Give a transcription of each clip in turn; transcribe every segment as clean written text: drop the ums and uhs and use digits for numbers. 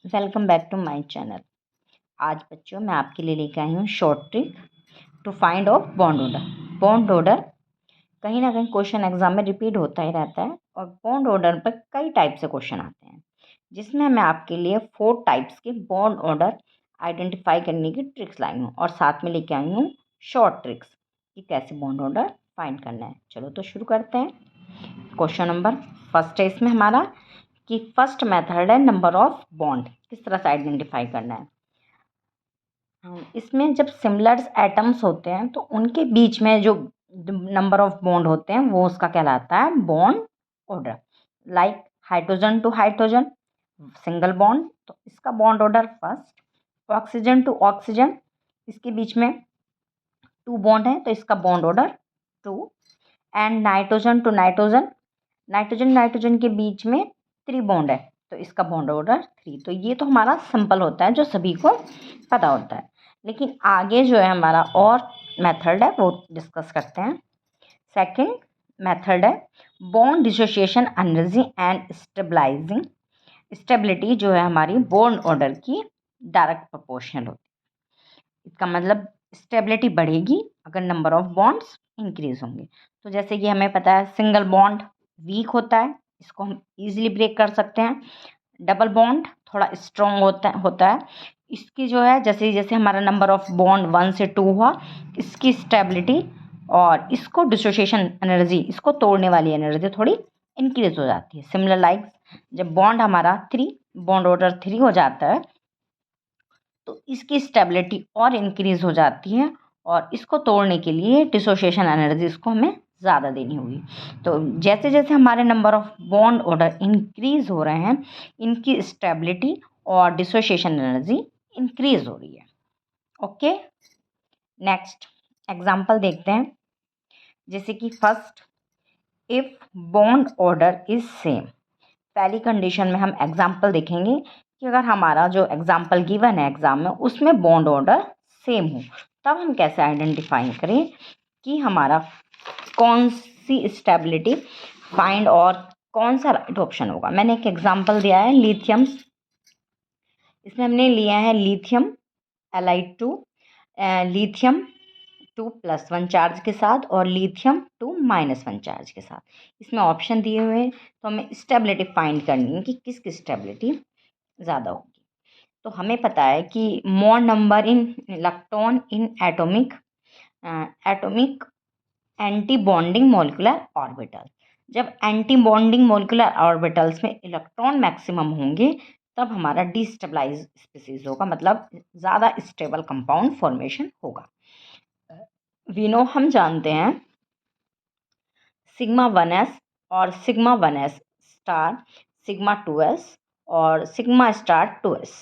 Welcome back to my channel. आज बच्चों मैं आपके लिए लेकर आई हूँ short trick to find of bond order. Bond order कहीं ना कहीं क्वेश्चन एग्जाम में रिपीट होता ही रहता है और बॉन्ड ऑर्डर पर कई टाइप से क्वेश्चन आते हैं, जिसमें मैं आपके लिए 4 टाइप्स के बॉन्ड ऑर्डर आइडेंटिफाई करने की ट्रिक्स लाई हूँ और साथ में लेके आई हूँ शॉर्ट ट्रिक्स कि कैसे बॉन्ड ऑर्डर फाइंड करना है। चलो तो शुरू करते हैं। क्वेश्चन नंबर फर्स्ट है इसमें हमारा कि फर्स्ट मेथड है नंबर ऑफ बॉन्ड, किस तरह से आइडेंटिफाई करना है। इसमें जब सिमिलर एटम्स होते हैं तो उनके बीच में जो नंबर ऑफ बॉन्ड होते हैं वो उसका कहलाता है bond order. Like hydrogen to hydrogen single bond, तो इसका bond order first. Oxygen to oxygen इसके बीच में 2 बॉन्ड है तो इसका bond order 2। And nitrogen to nitrogen, nitrogen nitrogen के बीच में 3 बॉन्ड है तो इसका बॉन्ड ऑर्डर 3। तो ये तो हमारा सिंपल होता है जो सभी को पता होता है, लेकिन आगे जो है हमारा और मेथड है वो डिस्कस करते हैं। सेकंड मेथड है bond dissociation energy and stabilising. Stability जो है हमारी बॉन्ड ऑर्डर की डायरेक्ट प्रोपोर्शनल होती है। इसका मतलब स्टेबिलिटी बढ़ेगी अगर नंबर ऑफ बॉन्ड्स इंक्रीज होंगे। तो जैसे कि हमें पता है सिंगल बॉन्ड वीक होता है, इसको हम इजीली ब्रेक कर सकते हैं। डबल बॉन्ड थोड़ा स्ट्रॉन्ग होता है। इसकी जो है जैसे जैसे हमारा नंबर ऑफ बॉन्ड 1 से 2 हुआ, इसकी स्टेबिलिटी और इसको डिसोसिएशन एनर्जी, इसको तोड़ने वाली एनर्जी थोड़ी इंक्रीज हो जाती है। सिमिलर लाइक जब बॉन्ड हमारा 3 बॉन्ड ऑर्डर 3 हो जाता है तो इसकी स्टेबिलिटी और इंक्रीज हो जाती है और इसको तोड़ने के लिए डिसोसिएशन एनर्जी इसको हमें ज़्यादा देनी होगी। तो जैसे जैसे हमारे number of bond order increase हो रहे हैं, इनकी स्टेबिलिटी और डिसोसिएशन एनर्जी इंक्रीज हो रही है। ओके, नेक्स्ट एग्जांपल देखते हैं। जैसे कि first, if bond order is same. पहली कंडीशन में हम एग्जांपल देखेंगे कि अगर हमारा जो एग्जांपल गिवन है एग्जाम में उसमें बॉन्ड ऑर्डर सेम हो, तब हम कैसे आइडेंटिफाई करें कि हमारा कौन सी स्टेबिलिटी फाइंड और कौन सा राइट ऑप्शन होगा। मैंने एक एग्जांपल दिया है लिथियम, इसमें हमने लिया है लिथियम Li2, लिथियम 2+1 चार्ज के साथ और लिथियम 2-1 चार्ज के साथ। इसमें ऑप्शन दिए हुए हैं तो हमें स्टेबिलिटी फाइंड करनी है कि किसकी स्टेबिलिटी ज़्यादा होगी। तो हमें पता है कि मोर number in electron in atomic anti bonding molecular orbital. जब एंटी बॉन्डिंग मॉलिक्यूलर ऑर्बिटल्स में इलेक्ट्रॉन मैक्सिमम होंगे तब हमारा डिस्टेबलाइज स्पीसीज होगा, मतलब ज़्यादा स्टेबल कंपाउंड फॉर्मेशन होगा। वीनो हम जानते हैं सिग्मा 1s और sigma 1s star, sigma 2s और sigma star 2s।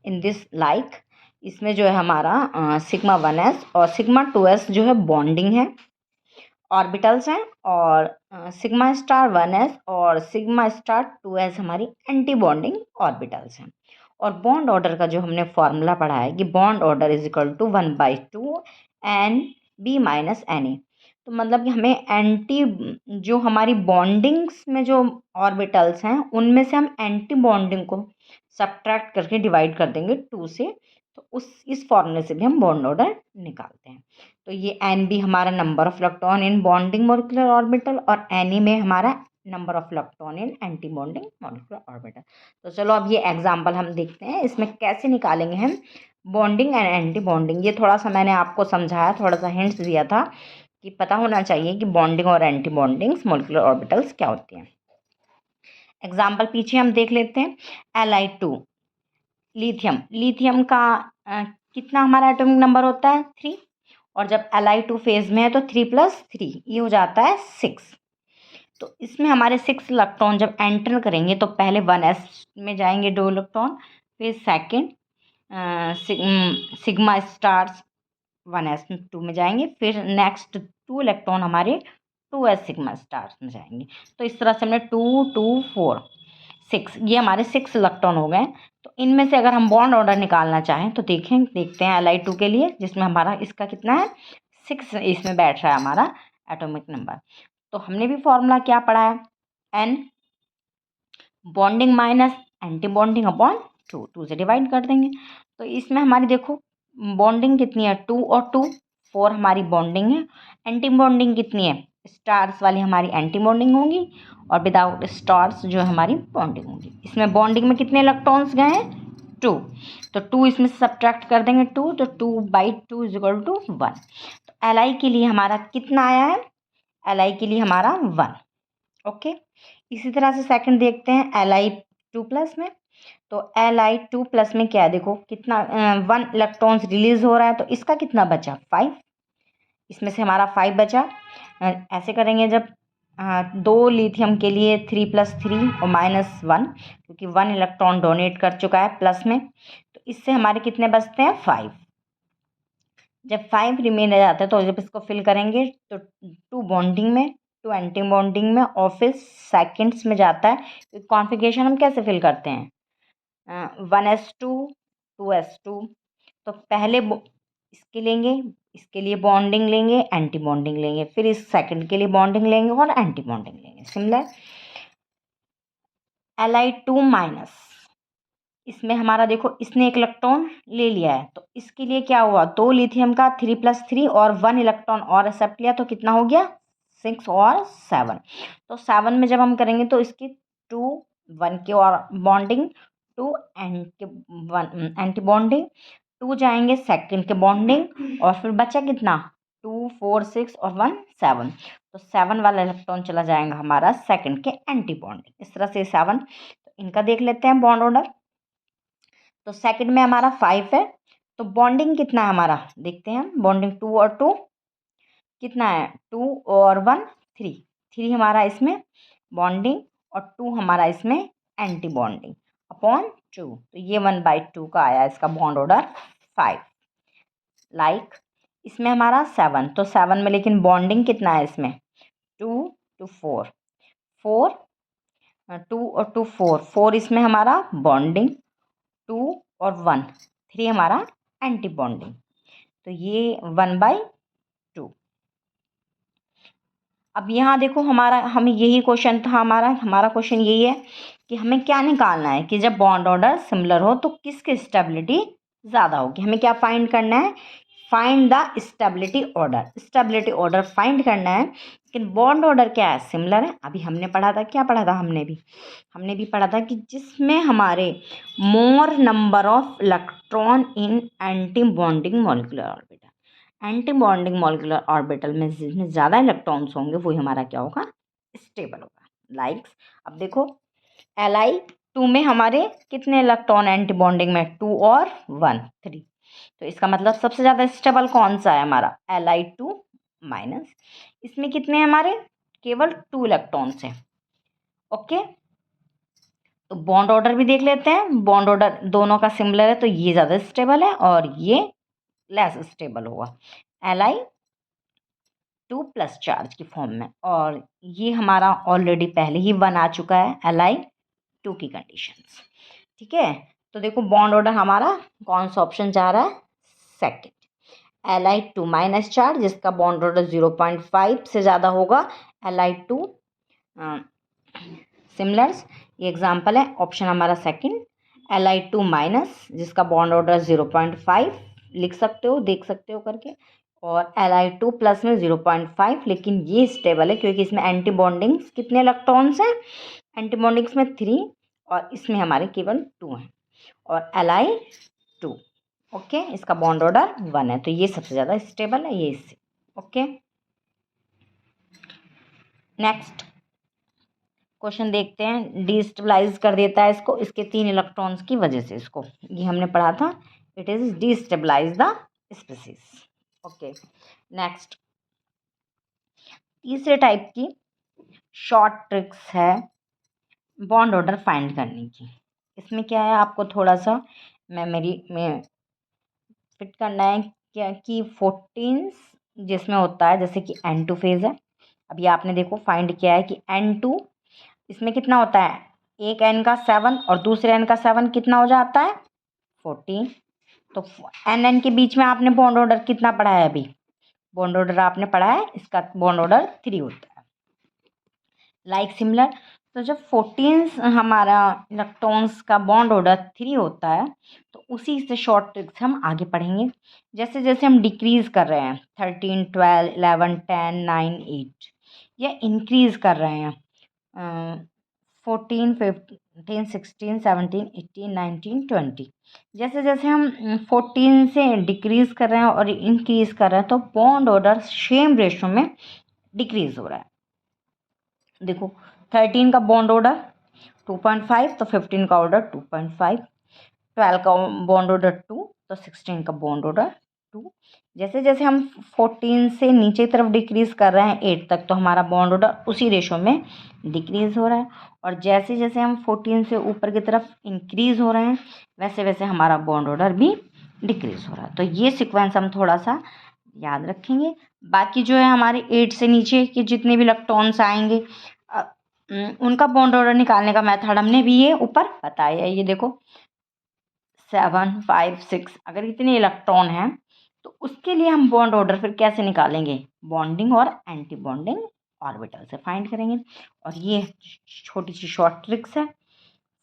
In this like इसमें जो है हमारा सिग्मा 1s और सिग्मा 2s जो है बॉन्डिंग है, ऑर्बिटल्स हैं, और सिग्मा स्टार 1s और सिग्मा स्टार 2s हमारी एंटी बॉन्डिंग ऑर्बिटल्स हैं। और बॉन्ड ऑर्डर का जो हमने फॉर्मूला पढ़ा है कि bond order is equal to 1/2 Nb-Na। तो मतलब कि हमें एंटी जो हमारी बॉन्डिंग्स में जो ऑर्बिटल्स हैं उनमें से हम एंटी बॉन्डिंग को सब्ट्रैक्ट करके डिवाइड कर देंगे 2 से, तो इस फॉर्मूले से भी हम बॉन्ड ऑर्डर निकालते हैं। तो ये Nb हमारा number of electron in bonding molecular orbital और Na में हमारा number of electron in anti bonding molecular orbital. तो चलो अब ये एग्जांपल हम देखते हैं इसमें कैसे निकालेंगे हम बॉन्डिंग एंड एंटी बॉन्डिंग। ये थोड़ा सा मैंने आपको समझाया, थोड़ा सा हिंट्स दिया था कि पता होना चाहिए कि बॉन्डिंग और एंटी बॉन्डिंग्स मॉलिक्यूलर ऑर्बिटल्स क्या होती हैं। एग्जाम्पल पीछे हम देख लेते हैं। Li2 लिथियम, लिथियम का कितना हमारा एटॉमिक नंबर होता है 3, और जब Li2 फेज में है तो 3+3 ये हो जाता है 6। तो इसमें हमारे 6 इलेक्ट्रॉन जब एंटर करेंगे तो पहले 1s में जाएंगे 2 इलेक्ट्रॉन, फिर सेकंड सिग्मा स्टार्स 1s2 में जाएंगे, फिर नेक्स्ट 2 इलेक्ट्रॉन हमारे 2s सिग्मा स्टार्स में जाएंगे। तो इस तरह से हमने 2 2 4 6 ये हमारे 6 इलेक्ट्रॉन हो गए। तो इनमें से अगर हम बॉन्ड ऑर्डर निकालना चाहें तो देखते हैं Li2 के लिए, जिसमें हमारा इसका कितना है 6, इसमें बैठ रहा है हमारा एटॉमिक नंबर। तो हमने भी फॉर्मूला क्या पढ़ा है, N bonding minus anti bonding upon two से डिवाइड कर देंगे। तो इसमें हमारी देखो बॉन्डिंग कितनी है, 2 और 2, 4 हमारी बॉन्डिंग है। एंटी बॉन्डिंग कितनी है, स्टार्स वाली हमारी एंटी बॉन्डिंग होंगी और विदाउट स्टार्स जो हमारी बॉन्डिंग होगी। इसमें बॉन्डिंग में कितने इलेक्ट्रॉन्स गए हैं, 2, तो 2 इसमें से सब्ट्रैक्ट कर देंगे 2, तो 2/2 इज इक्वल टू 1। तो Li के लिए हमारा कितना आया है, Li के लिए हमारा 1। ओके, इसी तरह से सेकंड देखते हैं Li2+ में। तो Li2+ में क्या है, देखो कितना 1 इलेक्ट्रॉन्स रिलीज हो रहा है, तो इसका कितना बचा, 5। इसमें से हमारा 5 बचा। ऐसे करेंगे जब 2 लिथियम के लिए 3+3 और -1, क्योंकि 1 इलेक्ट्रॉन डोनेट कर चुका है प्लस में, तो इससे हमारे कितने बचते हैं, 5। जब 5 रिमेन रह जाता है तो जब इसको फिल करेंगे तो 2 बॉन्डिंग में, 2 एंटी बॉन्डिंग में और फिर सेकेंड्स में जाता है। कॉन्फ़िगरेशन हम कैसे फिल करते हैं, 1s2 2s2, तो पहले इसके लेंगे, इसके लिए बॉन्डिंग लेंगे, एंटी बॉन्डिंग लेंगे, फिर इस सेकंड के लिए बॉन्डिंग लेंगे और एंटी बॉन्डिंग लेंगे। सिमिलर Li2-, इसमें हमारा देखो इसने एक इलेक्ट्रॉन ले लिया है, तो इसके लिए क्या हुआ, 2 लिथियम का 3+3 और 1 इलेक्ट्रॉन और एक्सेप्ट लिया, तो कितना हो गया, 6 और 7। तो 7 में जब हम करेंगे तो इसकी 2 1 की और बॉन्डिंग, 2 एंटी बॉन्डिंग, 2 जाएंगे सेकंड के बॉन्डिंग, और फिर बचा कितना, 2 4 6 और 1 7, तो 7 वाला इलेक्ट्रॉन चला जाएगा हमारा सेकंड के एंटी बॉन्डिंग। इस तरह से 7, तो इनका देख लेते हैं बॉन्ड ऑर्डर। तो सेकंड में हमारा 5 है, तो बॉन्डिंग कितना है हमारा, देखते हैं हम, बॉन्डिंग 2 और 2 कितना है, 2 और 1 3, 3 हमारा इसमें बॉन्डिंग और 2 हमारा इसमें एंटी बॉन्डिंग अपॉन 2, तो ये 1/2 का आया इसका बॉन्ड ऑर्डर 5। लाइक इसमें हमारा 7, तो 7 में लेकिन बॉन्डिंग कितना है इसमें, 2 to 4, 4 2 और 2 4, 4 इसमें हमारा बॉन्डिंग, 2 और 1 3 हमारा एंटी बॉन्डिंग, तो ये 1/2। अब यहाँ देखो हमारा, हमें यही क्वेश्चन था, हमारा क्वेश्चन यही है कि हमें क्या निकालना है कि जब बॉन्ड ऑर्डर सिमिलर हो तो किसकी स्टेबिलिटी ज़्यादा होगी। हमें क्या फाइंड करना है, find the stability order, stability order find करना है। लेकिन बॉन्ड ऑर्डर क्या है, सिमिलर है। अभी हमने पढ़ा था, क्या पढ़ा था, हमने भी पढ़ा था कि जिसमें हमारे मोर number of electron in anti bonding molecular orbital, anti bonding molecular orbital में जिसमें ज़्यादा इलेक्ट्रॉन्स होंगे वही हमारा क्या होगा, स्टेबल होगा। लाइक्स अब देखो Li2 में हमारे कितने इलेक्ट्रॉन एंटी बॉन्डिंग में, 2 और 1 3, तो इसका मतलब सबसे ज़्यादा स्टेबल कौन सा है हमारा, Li2-। इसमें कितने हैं हमारे, केवल 2 इलेक्ट्रॉन्स हैं। ओके, तो बॉन्ड ऑर्डर भी देख लेते हैं। बॉन्ड ऑर्डर दोनों का सिमिलर है, तो ये ज़्यादा स्टेबल है और ये लेस स्टेबल होगा, Li2+ चार्ज की फॉर्म में, और ये हमारा ऑलरेडी पहले ही 1 आ चुका है Li2 की कंडीशंस। ठीक है, तो देखो बॉन्ड ऑर्डर हमारा कौन सा ऑप्शन जा रहा है, सेकंड, Li2- चार्ज जिसका बॉन्ड ऑर्डर 0.5 से ज़्यादा होगा, Li2 सिमिलर्स, ये एग्जाम्पल है, ऑप्शन हमारा सेकंड। Li2- जिसका बॉन्ड ऑर्डर 0.5 लिख सकते हो, देख सकते हो करके, और Li2+ में 0.5, लेकिन ये स्टेबल है क्योंकि इसमें एंटी बॉन्डिंग्स कितने इलेक्ट्रॉन्स हैं, एंटी बॉन्डिंग्स में 3 और इसमें हमारे केवल 2 हैं, और Li2 ओके, इसका बॉन्ड ऑर्डर 1 है, तो ये सबसे ज़्यादा स्टेबल है ये इससे। ओके, नेक्स्ट क्वेश्चन देखते हैं। डिस्टेबलाइज कर देता है इसको, इसके 3 इलेक्ट्रॉन्स की वजह से, इसको ये हमने पढ़ा था, it is destabilise the species. Okay, next तीसरे टाइप की शॉर्ट ट्रिक्स है बॉन्ड ऑर्डर फाइंड करने की। इसमें क्या है, आपको थोड़ा सा मेमोरी में फिट करना है क्या कि 14 जिसमें होता है, जैसे कि N2 फेज है। अभी आपने देखो फाइंड किया है कि N2 इसमें कितना होता है, एक N का 7 और दूसरे N का 7 कितना हो जाता है, 14। तो N के बीच में आपने बॉन्ड ऑर्डर कितना पढ़ा है, अभी बॉन्ड ऑर्डर आपने पढ़ा है, इसका बॉन्ड ऑर्डर 3 होता है। लाइक सिमिलर, तो जब 14 हमारा इलेक्ट्रॉन्स का बॉन्ड ऑर्डर 3 होता है तो उसी से शॉर्ट ट्रिक्स हम आगे पढ़ेंगे। जैसे जैसे हम डिक्रीज़ कर रहे हैं 13, 12, 11, 10, 9, 8, या इंक्रीज़ कर रहे हैं 14, 15, 16, 17, 18, 19, 20। जैसे जैसे हम 14 से डिक्रीज़ कर रहे हैं और इंक्रीज़ कर रहे हैं तो बॉन्ड ऑर्डर सेम रेशो में डिक्रीज़ हो रहा है। देखो 13 का बॉन्ड ऑर्डर 2.5 तो 15 का ऑर्डर 2.5, 12 का बॉन्ड ऑर्डर 2 तो 16 का बॉन्ड ऑर्डर 2। जैसे जैसे हम 14 से नीचे की तरफ डिक्रीज़ कर रहे हैं 8 तक तो हमारा बॉन्ड ऑर्डर उसी रेशो में डिक्रीज़ हो रहा है, और जैसे जैसे हम 14 से ऊपर की तरफ इंक्रीज़ हो रहे हैं वैसे वैसे हमारा बॉन्ड ऑर्डर भी डिक्रीज़ हो रहा है। तो ये सीक्वेंस हम थोड़ा सा याद रखेंगे। बाकी जो है हमारे 8 से नीचे के जितने भी इलेक्ट्रॉन्स आएंगे उनका बॉन्ड ऑर्डर निकालने का मेथड हमने भी ये ऊपर बताया है। ये देखो 7, 5, 6 अगर इतने इलेक्ट्रॉन हैं तो उसके लिए हम बॉन्ड ऑर्डर फिर कैसे निकालेंगे, बॉन्डिंग और एंटी बॉन्डिंग ऑर्बिटल से फाइंड करेंगे। और ये छोटी सी शॉर्ट ट्रिक्स है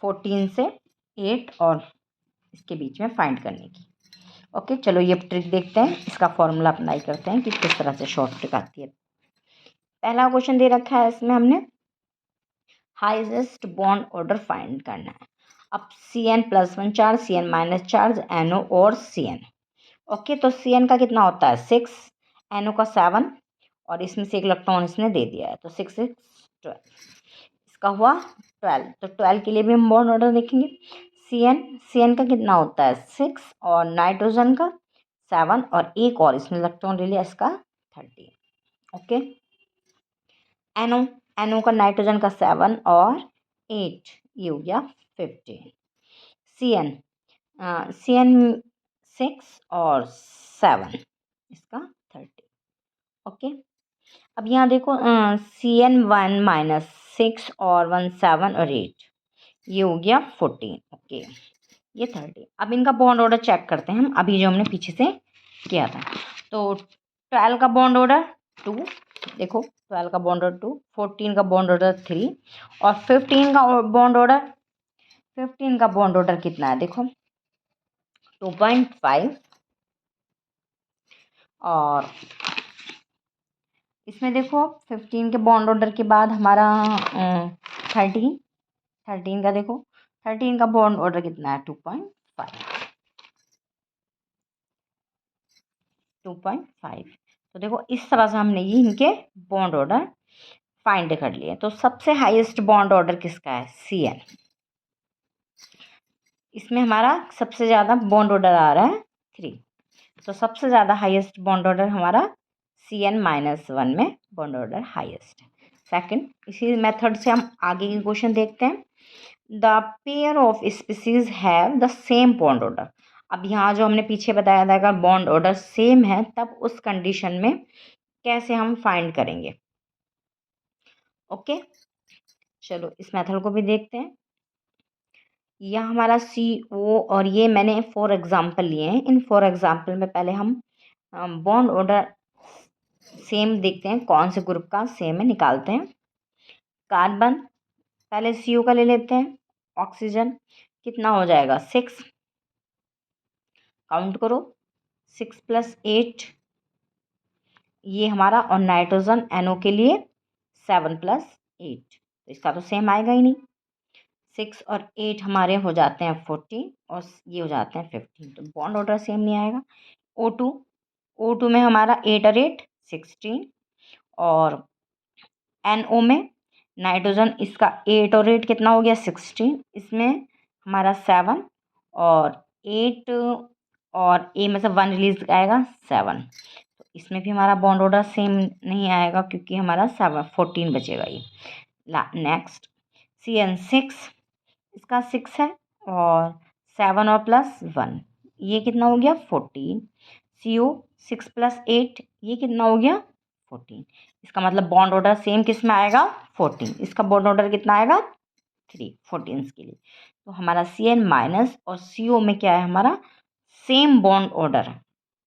14 से 8 और इसके बीच में फाइंड करने की। ओके चलो ये ट्रिक देखते हैं, इसका फॉर्मूला अप्लाई करते हैं कि किस तरह से शॉर्ट ट्रिक आती है। पहला क्वेश्चन दे रखा है इसमें हमने हाईएस्ट बॉन्ड ऑर्डर फाइंड करना है। अब Cn+1 charge, Cn- charge, NO और Cn। ओके तो Cn का कितना होता है 6, NO का 7 और इसमें से एक इलेक्ट्रॉन इसने दे दिया है तो 6, 6, 12, इसका हुआ 12। तो 12 के लिए भी हम बॉन्ड ऑर्डर देखेंगे। Cn का कितना होता है 6 और नाइट्रोजन का 7 और एक और इसमें इलेक्ट्रॉन ले लिया इसका 13। ओके NO का नाइट्रोजन का 7 और 8 ये हो गया 15। Cn 6 और 7 इसका 30। ओके अब यहाँ देखो Cn1 - 6 और 1 7 और 8 ये हो गया 14। ओके ये 30। अब इनका बॉन्ड ऑर्डर चेक करते हैं हम अभी जो हमने पीछे से किया था। तो 12 का बॉन्ड ऑर्डर 2, देखो 12 का बॉन्ड ऑर्डर 2, 14 का बॉन्ड ऑर्डर 3 और 15 का बॉन्ड ऑर्डर, 15 का बॉन्ड ऑर्डर कितना है देखो 2.5 और इसमें देखो 15 के बॉन्ड ऑर्डर के बाद हमारा 13 का देखो 13 का बॉन्ड ऑर्डर कितना है 2.5। तो देखो इस तरह से हमने ये इनके बॉन्ड ऑर्डर फाइंड कर लिए। तो सबसे हाईएस्ट बॉन्ड ऑर्डर किसका है Cn, इसमें हमारा सबसे ज़्यादा बॉन्ड ऑर्डर आ रहा है 3, तो सबसे ज़्यादा हाईएस्ट बॉन्ड ऑर्डर हमारा Cn-1 में बॉन्ड ऑर्डर हाईएस्ट है। सेकंड इसी मेथड से हम आगे के क्वेश्चन देखते हैं। The pair of species have the same bond order. अब यहाँ जो हमने पीछे बताया था अगर बॉन्ड ऑर्डर सेम है तब उस कंडीशन में कैसे हम फाइंड करेंगे। ओके चलो इस मेथड को भी देखते हैं। यह हमारा CO और ये मैंने 4 एग्जाम्पल लिए हैं। इन 4 एग्जाम्पल में पहले हम बॉन्ड ऑर्डर सेम देखते हैं कौन से ग्रुप का सेम है निकालते हैं। कार्बन पहले CO का ले लेते हैं, ऑक्सीजन कितना हो जाएगा 6, काउंट करो 6 + 8 ये हमारा, और नाइट्रोजन NO के लिए 7 + 8 तो इसका तो सेम आएगा ही नहीं। 6 और 8 हमारे हो जाते हैं 14 और ये हो जाते हैं 15, तो बॉन्ड ऑर्डर सेम नहीं आएगा। O2 में हमारा 8 और 8 16 और NO में नाइट्रोजन इसका 8 और 8 कितना हो गया 16, इसमें हमारा 7 और 8 और ए में से 1 रिलीज आएगा 7, तो इसमें भी हमारा बॉन्ड ऑर्डर सेम नहीं आएगा क्योंकि हमारा 14 बचेगा ये। नेक्स्ट Cn6 इसका 6 है और 7 और +1 ये कितना हो गया 14। CO 6 + 8 ये कितना हो गया 14, इसका मतलब बॉन्ड ऑर्डर सेम किस में आएगा 14, इसका बॉन्ड ऑर्डर कितना आएगा 3 14 के लिए। तो हमारा Cn- और CO में क्या है हमारा सेम बॉन्ड ऑर्डर है,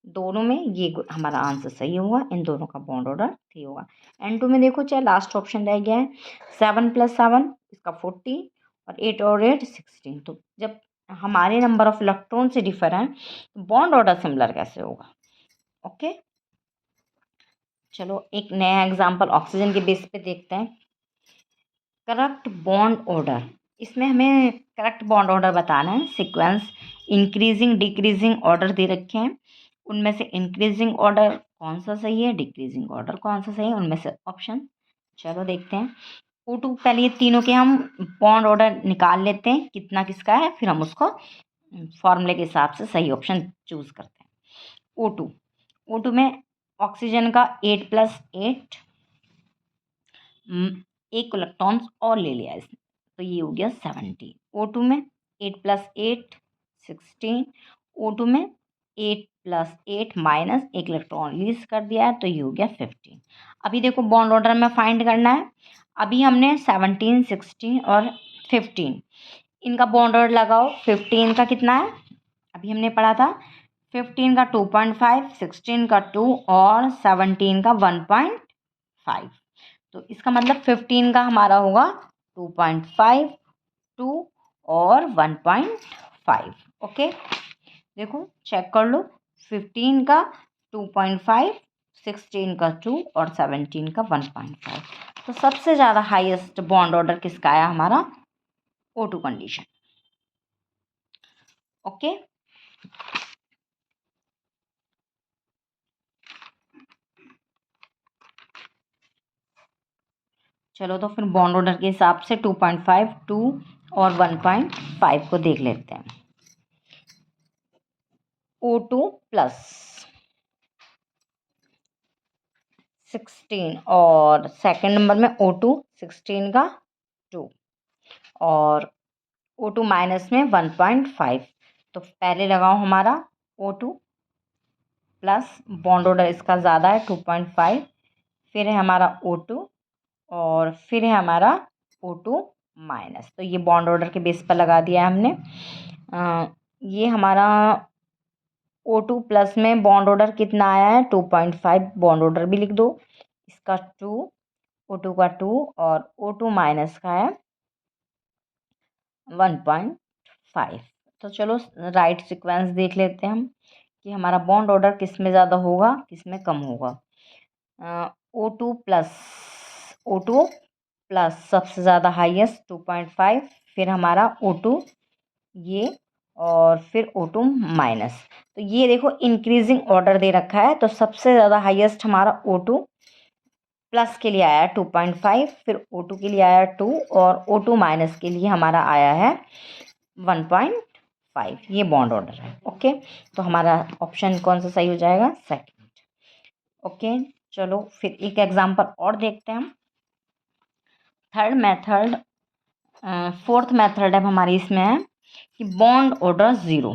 दोनों में ये हमारा आंसर सही होगा, इन दोनों का बॉन्ड ऑर्डर 3 होगा। N2 में देखो, चाहे लास्ट ऑप्शन रह गया है 7 + 7 इसका 40 और 8 और 8 16। तो जब हमारे नंबर ऑफ इलेक्ट्रॉन से डिफर हैं तो बॉन्ड ऑर्डर सिमिलर कैसे होगा? ओके, चलो एक नया एग्जांपल ऑक्सीजन के बेस पे देखते हैं। करेक्ट बॉन्ड ऑर्डर, इसमें हमें करेक्ट बॉन्ड ऑर्डर बताना है। सीक्वेंस इंक्रीजिंग डिक्रीजिंग ऑर्डर दे रखे हैं, उनमें से इंक्रीजिंग ऑर्डर कौन सा सही है, डिक्रीजिंग ऑर्डर कौन सा सही है, उनमें से ऑप्शन। चलो देखते हैं। O2, पहले ये तीनों के हम बॉन्ड ऑर्डर निकाल लेते हैं कितना किसका है, फिर हम उसको फॉर्मूले के हिसाब से सही ऑप्शन चूज करते हैं। O2, O2 में ऑक्सीजन का 8 + 8 एक इलेक्ट्रॉन और ले लिया इसने, तो ये हो गया 17। O2 में 8 + 8 16। O2 में 8 + 8 माइनस एक इलेक्ट्रॉन रिलीज कर दिया है, तो ये हो गया 15। अभी देखो बॉन्ड ऑर्डर में फाइंड करना है। अभी हमने 17 16 और 15 इनका बॉन्ड ऑर्डर लगाओ। 15 का कितना है, अभी हमने पढ़ा था 15 का 2.5, 16 का 2 और 17 का 1.5। तो इसका मतलब 15 का हमारा होगा 2.5, 2 और 1.5। ओके, देखो चेक कर लो, 15 का 2.5, 16 का 2 और 17 का 1.5। तो सबसे ज़्यादा हाईएस्ट बॉन्ड ऑर्डर किसका आया, हमारा O2 कंडीशन। ओके, चलो तो फिर बॉन्ड ऑर्डर के हिसाब से 2.5, 2 और 1.5 को देख लेते हैं। O2 प्लस 16 और सेकंड नंबर में O2 16 का 2 और O2 माइनस में 1.5। तो पहले लगाओ हमारा O2 प्लस, बॉन्ड ऑर्डर इसका ज़्यादा है 2.5, फिर है हमारा O2 और फिर है हमारा O2 माइनस। तो ये बॉन्ड ऑर्डर के बेस पर लगा दिया है हमने। ये हमारा O2 प्लस में बॉन्ड ऑर्डर कितना आया है 2.5, बॉन्ड ऑर्डर भी लिख दो। इसका 2, O2 का 2 और O2 माइनस का है 1.5। तो चलो राइट सीक्वेंस देख लेते हैं हम कि हमारा बॉन्ड ऑर्डर किस में ज़्यादा होगा किस में कम होगा। O2 प्लस सबसे ज़्यादा हाईएस्ट 2.5, फिर हमारा O2 ये और फिर O2 माइनस। तो ये देखो इंक्रीजिंग ऑर्डर दे रखा है, तो सबसे ज़्यादा हाईएस्ट हमारा O2 प्लस के लिए आया 2.5, फिर O2 के लिए आया 2 और O2 माइनस के लिए हमारा आया है 1.5। ये बॉन्ड ऑर्डर है। ओके, तो हमारा ऑप्शन कौन सा सही हो जाएगा, सेकंड। ओके, चलो फिर एक एग्जांपल और देखते हैं हम। थर्ड मेथड, फोर्थ मेथड अब हमारी इसमें है कि बॉन्ड ऑर्डर 0।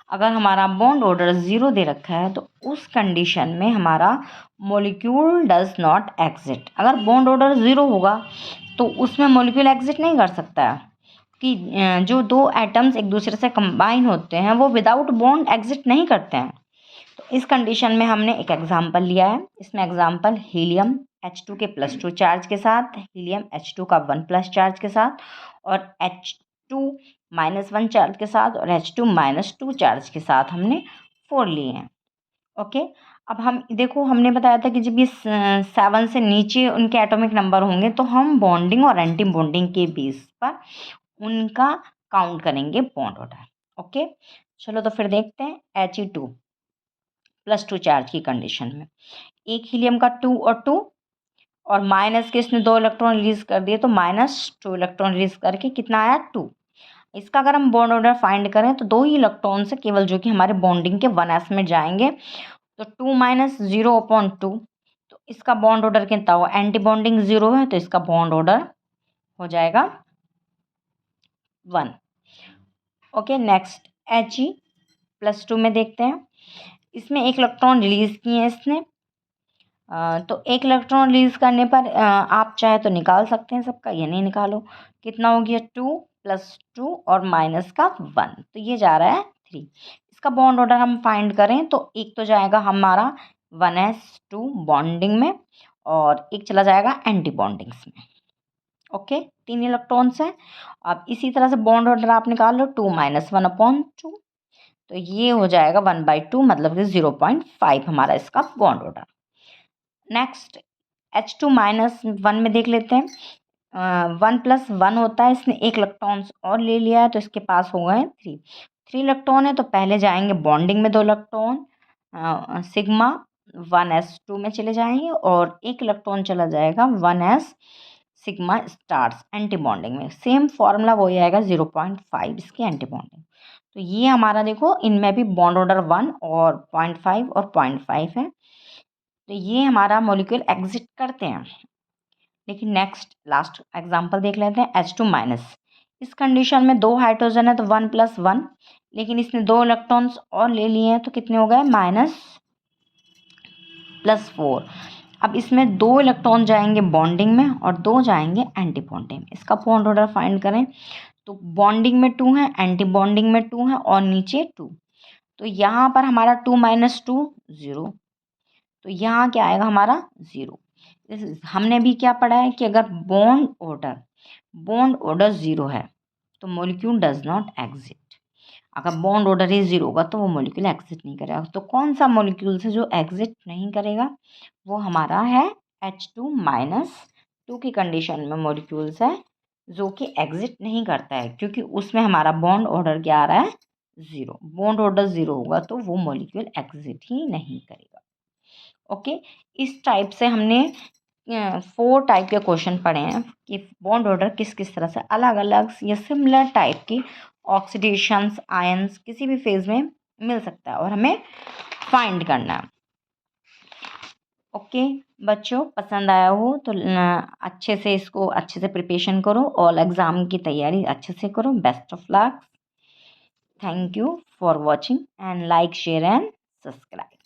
अगर हमारा बॉन्ड ऑर्डर 0 दे रखा है तो उस कंडीशन में हमारा मॉलिक्यूल डज नॉट एग्जिट। अगर बॉन्ड ऑर्डर 0 होगा तो उसमें मॉलिक्यूल एग्जिट नहीं कर सकता है कि जो दो एटम्स एक दूसरे से कंबाइन होते हैं वो विदाउट बॉन्ड एग्जिट नहीं करते हैं। तो इस कंडीशन में हमने एक एग्जांपल लिया है। इसमें एग्जांपल हीलियम H2 के +2 चार्ज के साथ, हीलियम H2 का 1+ चार्ज के साथ और H2 -1 चार्ज के साथ और H2 -2 चार्ज के साथ हमने 4 लिए हैं। ओके, अब हम देखो, हमने बताया था कि जब ये 7 से नीचे उनके एटॉमिक नंबर होंगे तो हम बॉन्डिंग और एंटी बॉन्डिंग के बेस पर उनका काउंट करेंगे बॉन्ड ऑर्डर। ओके, चलो तो फिर देखते हैं। He2 +2 चार्ज की कंडीशन में एक हीलियम का 2 और 2 और माइनस के इसने 2 इलेक्ट्रॉन रिलीज कर दिए, तो -2 इलेक्ट्रॉन रिलीज करके कितना आया 2। इसका अगर हम बॉन्ड ऑर्डर फाइंड करें तो 2 ही इलेक्ट्रॉन से केवल जो कि हमारे बॉन्डिंग के 1s में जाएंगे, तो 2 - 0/2। तो इसका बॉन्ड ऑर्डर कितना हो, एंटी बॉन्डिंग 0 है तो इसका बॉन्ड ऑर्डर हो जाएगा 1। ओके, नेक्स्ट He+2 में देखते हैं। इसमें एक इलेक्ट्रॉन रिलीज किए हैं इसने, तो एक इलेक्ट्रॉन रिलीज करने पर आप चाहे तो निकाल सकते हैं सबका, ये नहीं निकालो। कितना हो गया 2 + 2 और माइनस का 1, तो ये जा रहा है 3। इसका बॉन्ड ऑर्डर हम फाइंड करें तो एक तो जाएगा हमारा 1s2 बॉन्डिंग में और एक चला जाएगा एंटी बॉन्डिंग्स में। ओके, 3 इलेक्ट्रॉन्स हैं। अब इसी तरह से बॉन्ड ऑर्डर आप निकाल लो 2 - 1/2, तो ये हो जाएगा 1/2, मतलब कि 0.5 हमारा इसका बॉन्ड ऑर्डर। नेक्स्ट H2 - 1 में देख लेते हैं। 1 + 1 होता है, इसने एक इलेक्ट्रॉन्स और ले लिया है तो इसके पास हो गए 3 इलेक्ट्रॉन है, तो पहले जाएंगे बॉन्डिंग में 2 इलेक्ट्रॉन सिग्मा 1s2 में चले जाएंगे और एक इलेक्ट्रॉन चला जाएगा 1s sigma stars anti bonding में। सेम फॉर्मूला वही आएगा 0.5 इसकी एंटी बॉन्डिंग। तो ये हमारा देखो इनमें भी बॉन्ड ऑर्डर 1 और 0.5 और 0.5 है, तो ये हमारा मॉलिक्यूल एग्जिट करते हैं। लेकिन नेक्स्ट लास्ट एग्जांपल देख लेते हैं H2-। इस कंडीशन में 2 हाइड्रोजन है तो 1 + 1, लेकिन इसने 2 इलेक्ट्रॉन्स और ले लिए हैं तो कितने हो गए -+4। अब इसमें 2 इलेक्ट्रॉन जाएंगे बॉन्डिंग में और 2 जाएंगे एंटी बॉन्डिंग में। इसका बॉन्ड ऑर्डर फाइंड करें तो बॉन्डिंग में 2 है, एंटी बॉन्डिंग में 2 है और नीचे 2, तो यहाँ पर हमारा 2 - 2 0, तो यहाँ क्या आएगा हमारा 0। हमने भी क्या पढ़ा है कि अगर बॉन्ड ऑर्डर 0 है तो मॉलिक्यूल डज नॉट एग्जिट। अगर बॉन्ड ऑर्डर ही 0 होगा तो वो मॉलिक्यूल एग्जिट नहीं करेगा। तो कौन सा मॉलिक्यूल है जो एग्जिट नहीं करेगा, वो हमारा है H2 - 2 की कंडीशन में मॉलिक्यूल्स है जो कि एग्जिट नहीं करता है, क्योंकि उसमें हमारा बॉन्ड ऑर्डर क्या आ रहा है 0। बॉन्ड ऑर्डर 0 होगा तो वो मॉलिक्यूल एग्जिट ही नहीं करेगा। ओके, इस टाइप से हमने 4 टाइप के क्वेश्चन पढ़े हैं कि बॉन्ड ऑर्डर किस किस तरह से अलग अलग या सिमिलर टाइप की ऑक्सीडेशंस आयंस किसी भी फेज में मिल सकता है और हमें फाइंड करना है। ओके बच्चों, पसंद आया हो तो अच्छे से इसको अच्छे से प्रिपरेशन करो और एग्ज़ाम की तैयारी अच्छे से करो। Best of luck. Thank you for watching and like share and subscribe.